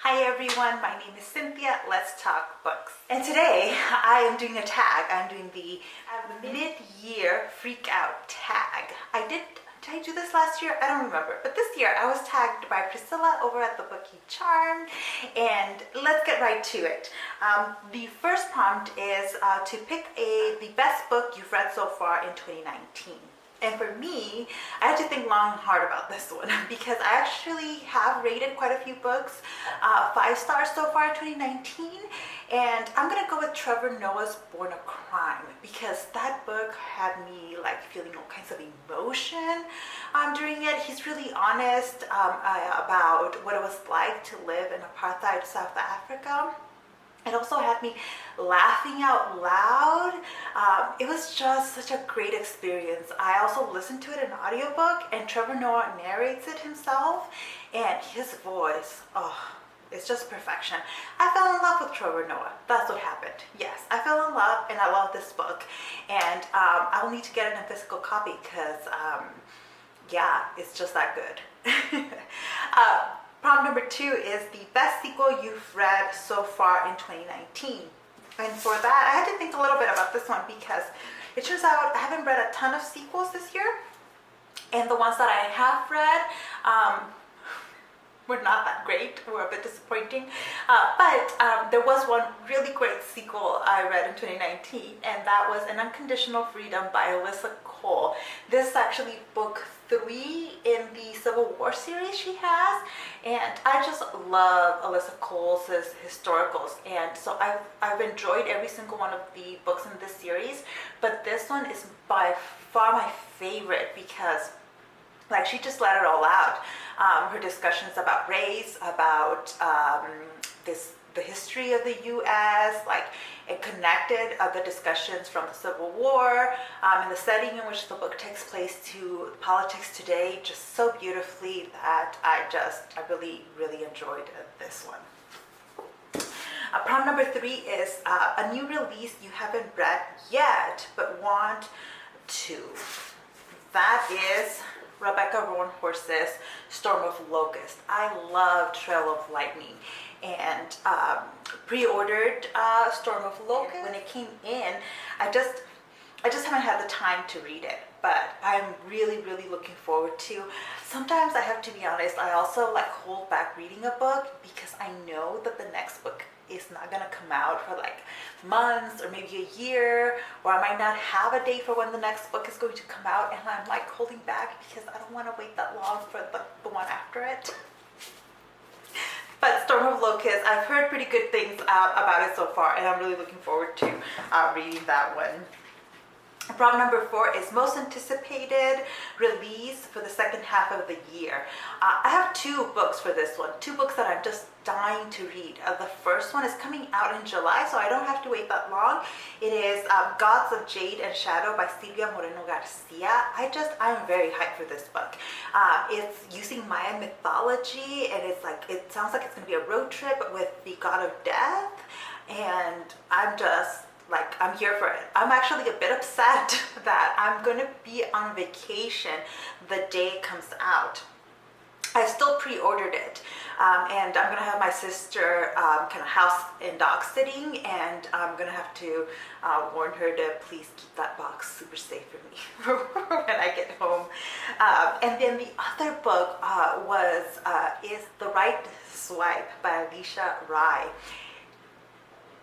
Hi everyone, my name is Cynthia. Let's talk books. And today I am doing a tag. I'm doing the mid-year freak out tag. Did I do this last year? I don't remember. But this year I was tagged by Priscilla over at the book You Charmed. And let's get right to it. The first prompt is to pick the best book you've read so far in 2019. And for me, I had to think long and hard about this one because I actually have rated quite a few books 5 stars so far in 2019. And I'm going to go with Trevor Noah's Born a Crime because that book had me like feeling all kinds of emotion during it. He's really honest about what it was like to live in apartheid South Africa. It also had me laughing out loud. It was just such a great experience. I also listened to it in audiobook, and Trevor Noah narrates it himself, and his voice, it's just perfection. I fell in love with Trevor Noah. That's what happened. Yes, I fell in love, and I love this book. And I will need to get it in a physical copy because, yeah, it's just that good. Prompt number 2 is the best sequel you've read so far in 2019. And for that, I had to think a little bit about this one because it turns out I haven't read a ton of sequels this year. And the ones that I have read were not that great, were a bit disappointing. But there was one really great sequel I read in 2019, and that was An Unconditional Freedom by Alyssa Cole. This is actually book 3 in the Civil War series she has, and I just love Alyssa Cole's historicals, and so I've enjoyed every single one of the books in this series, but this one is by far my favorite because like she just let it all out. Her discussions about race, about the history of the U.S., like it connected the discussions from the Civil War and the setting in which the book takes place to politics today just so beautifully that I really, really enjoyed this one. Prompt number 3 is a new release you haven't read yet but want to. That is Rebecca Roanhorse's Storm of Locust. I love Trail of Lightning and pre-ordered Storm of Locust. When it came in, I just haven't had the time to read it, but I'm really, really looking forward to. Sometimes I have to be honest, I also like hold back reading a book because I know that the next book is not gonna come out for like months or maybe a year, or I might not have a date for when the next book is going to come out, and I'm like holding back because I don't want to wait that long for the one after it. But Storm of Locust, I've heard pretty good things about it so far, and I'm really looking forward to reading that one. Prompt number 4 is most anticipated release for the second half of the year. I have 2 books for this one, 2 books that I'm just dying to read. The first one is coming out in July, so I don't have to wait that long. It is Gods of Jade and Shadow by Silvia Moreno Garcia. I'm very hyped for this book. It's using Maya mythology, and it sounds like it's going to be a road trip with the god of death, and I'm here for it. I'm actually a bit upset that I'm going to be on vacation the day it comes out. I still pre-ordered it, and I'm going to have my sister kind of house and dog sitting, and I'm going to have to warn her to please keep that box super safe for me when I get home. And then the other book is The Right Swipe by Alicia Rai.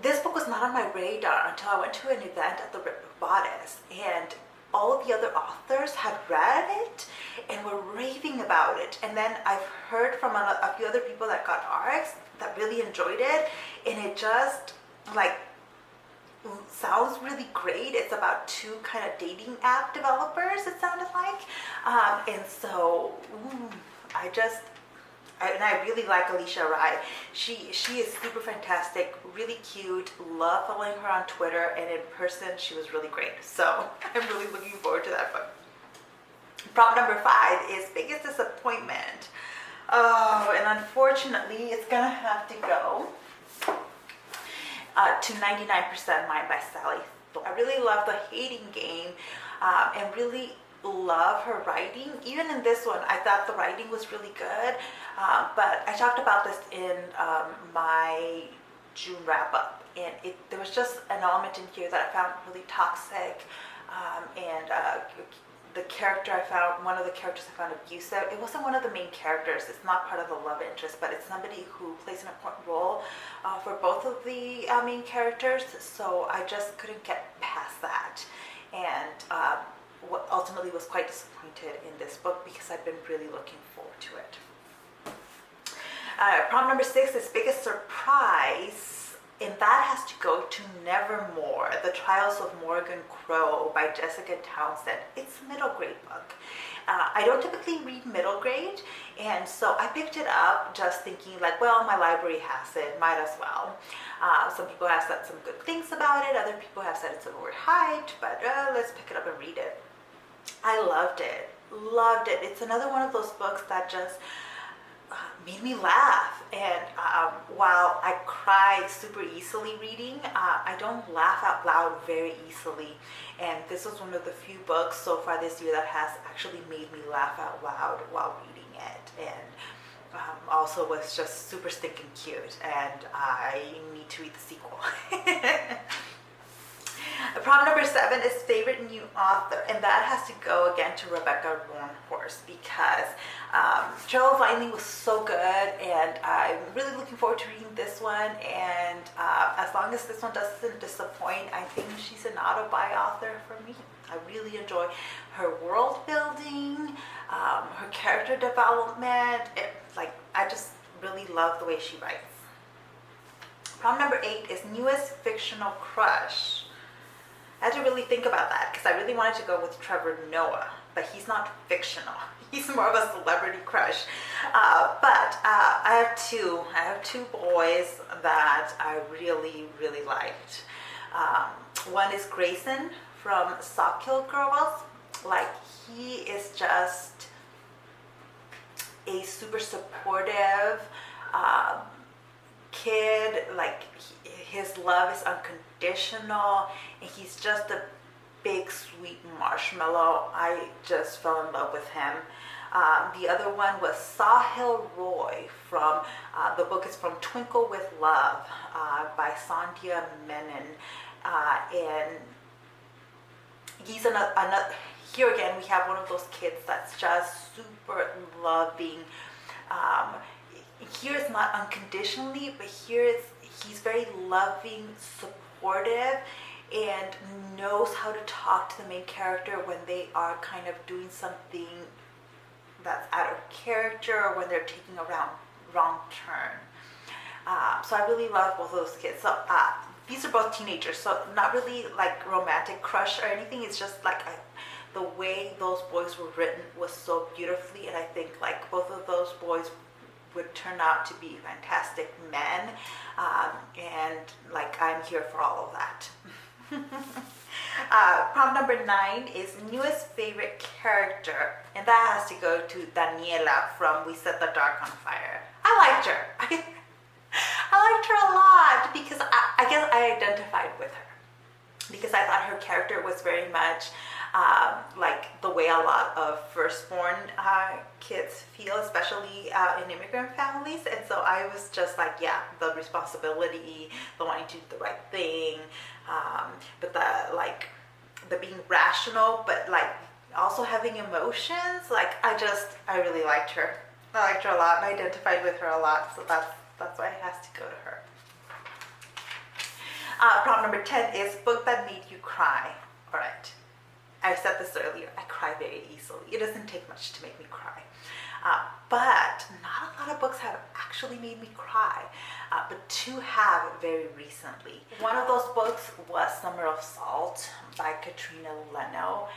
This book was not on my radar until I went to an event at the Saddest, and all of the other authors had read it and were raving about it. And then I've heard from a few other people that got ARCs that really enjoyed it, and it just like sounds really great. It's about 2 kind of dating app developers, it sounded like, and so I really like Alicia Rai. She is super fantastic, really cute, love following her on Twitter, and in person she was really great. So I'm really looking forward to that book. Prompt number 5 is biggest disappointment. Oh, and unfortunately it's gonna have to go to 99% Mine by Sally Thorne. I really love The Hating Game, and really love her writing. Even in this one, I thought the writing was really good. But I talked about this in my June wrap up, and there was just an element in here that I found really toxic, and the character I found, one of the characters I found abusive. It wasn't one of the main characters. It's not part of the love interest, but it's somebody who plays an important role for both of the main characters. So I just couldn't get past that, and what ultimately was quite disappointed in this book because I've been really looking forward to it. Prompt number 6 is biggest surprise, and that has to go to Nevermore, The Trials of Morgan Crow by Jessica Townsend. It's a middle grade book. I don't typically read middle grade, and so I picked it up just thinking like, well, my library has it, might as well. Some people have said some good things about it, other people have said it's overhyped, but let's pick it up and read it. I loved it, loved it. It's another one of those books that just made me laugh, and while I cry super easily reading, I don't laugh out loud very easily, and this was one of the few books so far this year that has actually made me laugh out loud while reading it, and also was just super stinking cute, and I need to read the sequel. Prompt number 7 is favorite new author, and that has to go again to Rebecca Roanhorse because Trail of Lightning was so good, and I'm really looking forward to reading this one, and as long as this one doesn't disappoint, I think she's an auto-buy author for me. I really enjoy her world building, her character development. I just really love the way she writes. Prompt number 8 is newest fictional crush. I had to really think about that because I really wanted to go with Trevor Noah, but he's not fictional. He's more of a celebrity crush. But I have two boys that I really, really liked. One is Grayson from Sawkill Girls. Like, he is just a super supportive kid. Like, his love is unconditional, and he's just a big sweet marshmallow. I just fell in love with him. The other one was Sahil Roy from the book is from Twinkle with Love by Sandhya Menon, and he's another. Here again, we have one of those kids that's just super loving. Here it's not unconditionally, but he's very loving, supportive, and knows how to talk to the main character when they are kind of doing something that's out of character or when they're taking a wrong turn. So I really love both of those kids. So these are both teenagers, so not really like romantic crush or anything. It's just like the way those boys were written was so beautifully, and I think like both of those boys would turn out to be fantastic men, and like I'm here for all of that. Prompt number 9 is newest favorite character, and that has to go to Daniela from We Set the Dark on Fire. I liked her. I liked her a lot because I guess I identified with her because I thought her character was very much like the way a lot of firstborn kids feel, especially in immigrant families. And so I was just like, yeah, the responsibility, the wanting to do the right thing, but the being rational, but like also having emotions. Like I really liked her. I liked her a lot and I identified with her a lot. So that's why it has to go to her. Prompt number 10 is book that made you cry. All right. I said this earlier, I cry very easily. It doesn't take much to make me cry. But not a lot of books have actually made me cry, but 2 have very recently. One of those books was Summer of Salt by Katrina Leno.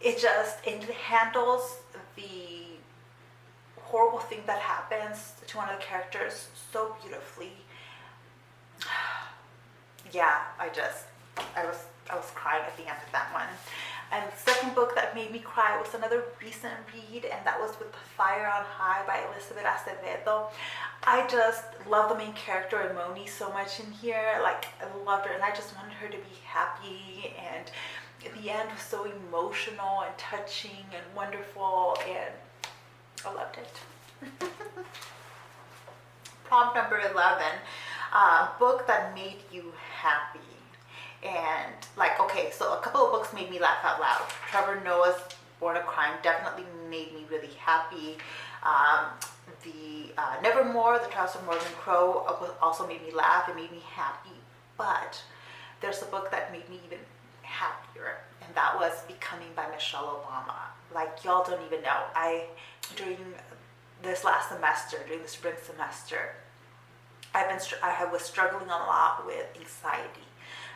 It handles the horrible thing that happens to one of the characters so beautifully. Yeah, I was crying at the end of that one. And the second book that made me cry was another recent read, and that was With the Fire on High by Elizabeth Acevedo. I just love the main character, Emoni, so much in here. Like, I loved her, and I just wanted her to be happy, and the end was so emotional and touching and wonderful, and I loved it. Prompt number 11, book that made you happy. And like, okay, so a couple of books made me laugh out loud. Trevor Noah's Born a Crime definitely made me really happy. Nevermore, The Trials of Morgan Crow also made me laugh. It made me happy. But there's a book that made me even happier, and that was Becoming by Michelle Obama. Like, y'all don't even know. During this last semester, during the spring semester, I was struggling a lot with anxiety.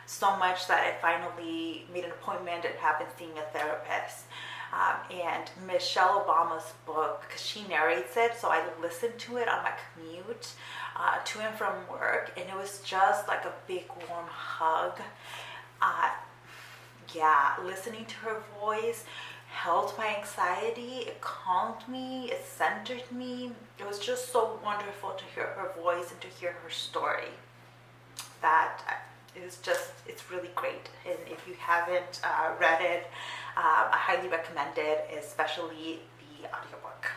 So much that I finally made an appointment and have been seeing a therapist. And Michelle Obama's book, because she narrates it, so I listened to it on my commute to and from work, and it was just like a big warm hug. Listening to her voice held my anxiety, it calmed me, it centered me. It was just so wonderful to hear her voice and to hear her story. It's really great. And if you haven't read it, I highly recommend it, especially the audiobook.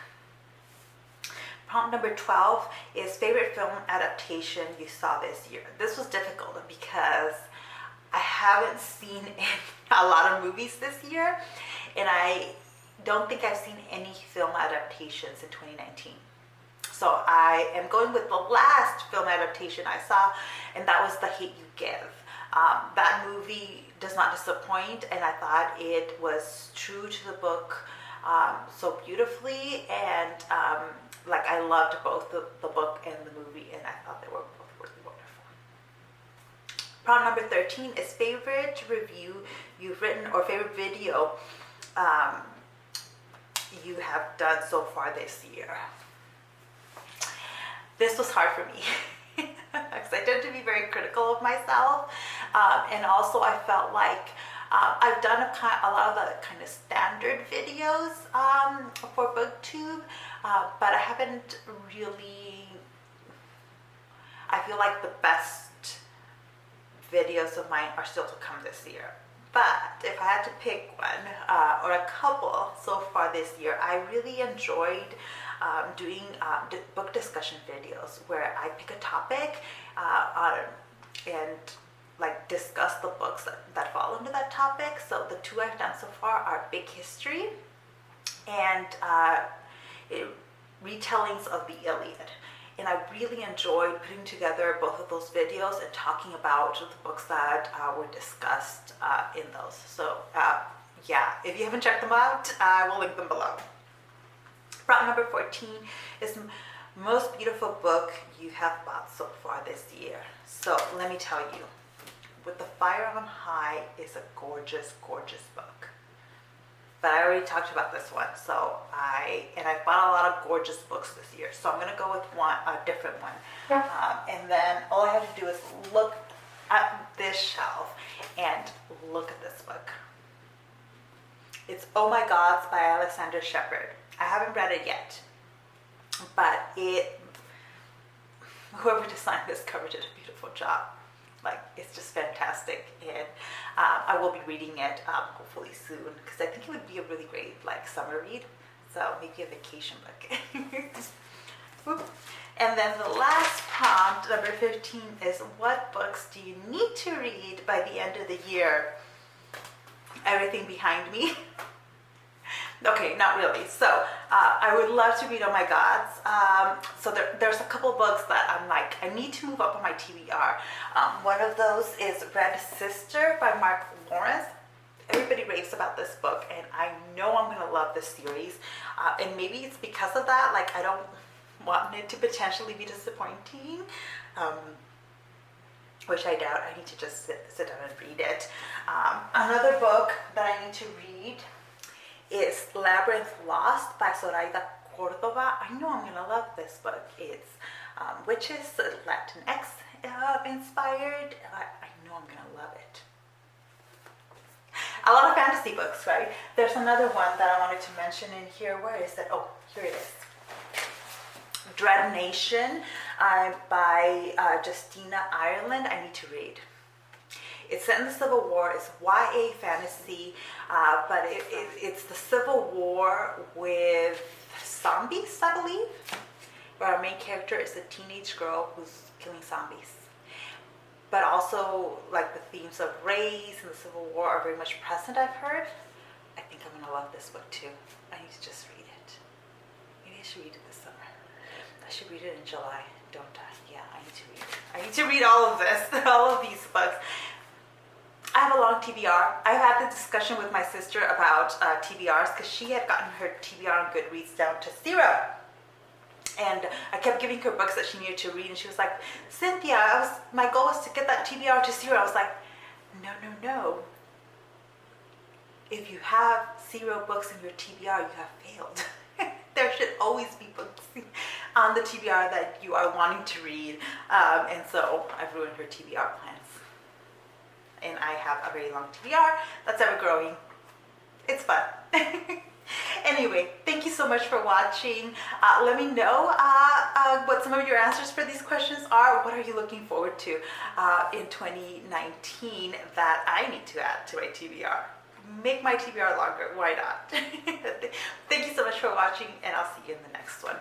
Prompt number 12 is favorite film adaptation you saw this year. This was difficult because I haven't seen a lot of movies this year, and I don't think I've seen any film adaptations in 2019. So I am going with the last film adaptation I saw, and that was The Hate U Give. That movie does not disappoint, and I thought it was true to the book so beautifully, and I loved both the book and the movie, and I thought they were both really wonderful. Prompt number 13 is favorite review you've written or favorite video you have done so far this year. This was hard for me because I tend to be very critical of myself, and also I felt like I've done a lot of the kind of standard videos for Booktube, but I haven't really. I feel like the best videos of mine are still to come this year. But if I had to pick one or a couple so far this year, I really enjoyed doing book discussion videos where I pick a topic and discuss the books that fall into that topic. So the two I've done so far are Big History and retellings of the Iliad. And I really enjoyed putting together both of those videos and talking about the books that were discussed in those. So if you haven't checked them out, I will link them below. Prompt number 14 is most beautiful book you have bought so far this year. So let me tell you, With the Fire on High is a gorgeous, gorgeous book. But I already talked about this one, so I've bought a lot of gorgeous books this year. So I'm gonna go with a different one. And then all I have to do is look at this shelf and look at this book. It's Oh My Gods by Alexander Shepard. I haven't read it yet, but whoever designed this cover did a beautiful job. It's just fantastic, and I will be reading it hopefully soon, because I think it would be a really great summer read, so maybe a vacation book. And then the last prompt, number 15, is what books do you need to read by the end of the year? Everything behind me. Okay, not really. So I would love to read Oh My Gods. So there's a couple books that I'm I need to move up on my TBR. One of those is Red Sister by Mark Lawrence. Everybody raves about this book, and I know I'm going to love this series. And maybe it's because of that. I don't want it to potentially be disappointing. Which I doubt. I need to just sit down and read it. Another book that I need to read is Labyrinth Lost by Zoraida Cordova. I know I'm gonna love this book. It's witches, Latinx inspired. I know I'm gonna love it. A lot of fantasy books, right? There's another one that I wanted to mention in here. Where is it? Oh, here it is. Dread Nation by Justina Ireland. I need to read. It's set in the Civil War. It's YA fantasy, but it's the Civil War with zombies, I believe. Where our main character is a teenage girl who's killing zombies. But also, like, the themes of race and the Civil War are very much present, I've heard. I think I'm gonna love this book too. I need to just read it. Maybe I should read it this summer. I should read it in July, don't I? Yeah, I need to read it. I need to read all of this, all of these books. I have a long TBR. I've had the discussion with my sister about TBRs because she had gotten her TBR on Goodreads down to 0. And I kept giving her books that she needed to read, and she was like, Cynthia, my goal was to get that TBR to 0. I was like, no. If you have 0 books in your TBR, you have failed. There should always be books on the TBR that you are wanting to read. And so I've ruined her TBR plans. And I have a very long TBR that's ever growing. It's fun. Anyway, thank you so much for watching. Let me know what some of your answers for these questions are. What are you looking forward to in 2019 that I need to add to my TBR? Make my TBR longer. Why not? Thank you so much for watching, and I'll see you in the next one.